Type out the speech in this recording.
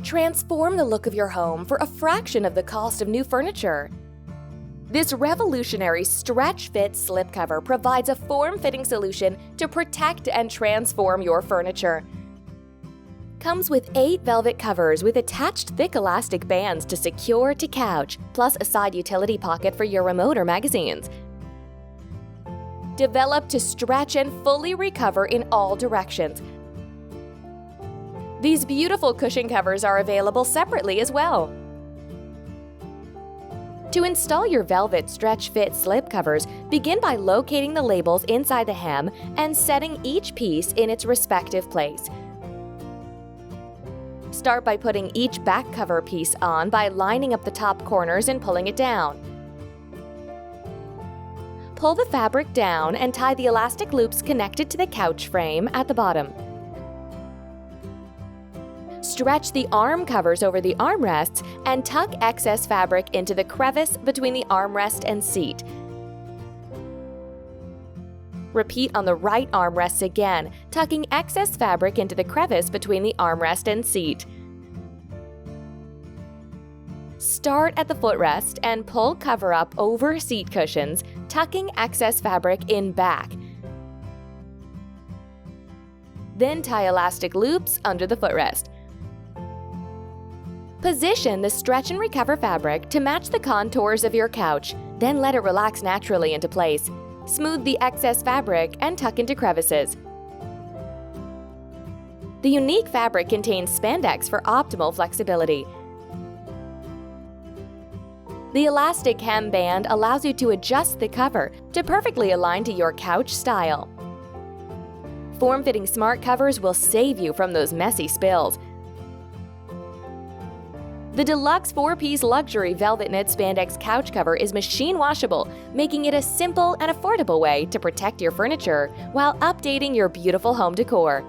Transform the look of your home for a fraction of the cost of new furniture. This revolutionary stretch-fit slipcover provides a form-fitting solution to protect and transform your furniture. Comes with 8 velvet covers with attached thick elastic bands to secure to couch, plus a side utility pocket for your remote or magazines. Developed to stretch and fully recover in all directions. These beautiful cushion covers are available separately as well. To install your velvet stretch-fit slip covers, begin by locating the labels inside the hem and setting each piece in its respective place. Start by putting each back cover piece on by lining up the top corners and pulling it down. Pull the fabric down and tie the elastic loops connected to the couch frame at the bottom. Stretch the arm covers over the armrests and tuck excess fabric into the crevice between the armrest and seat. Repeat on the right armrests again, tucking excess fabric into the crevice between the armrest and seat. Start at the footrest and pull cover up over seat cushions, tucking excess fabric in back. Then tie elastic loops under the footrest. Position the stretch and recover fabric to match the contours of your couch, then let it relax naturally into place. Smooth the excess fabric and tuck into crevices. The unique fabric contains spandex for optimal flexibility. The elastic hem band allows you to adjust the cover to perfectly align to your couch style. Form-fitting smart covers will save you from those messy spills. The deluxe 4-piece luxury velvet knit spandex couch cover is machine washable, making it a simple and affordable way to protect your furniture while updating your beautiful home decor.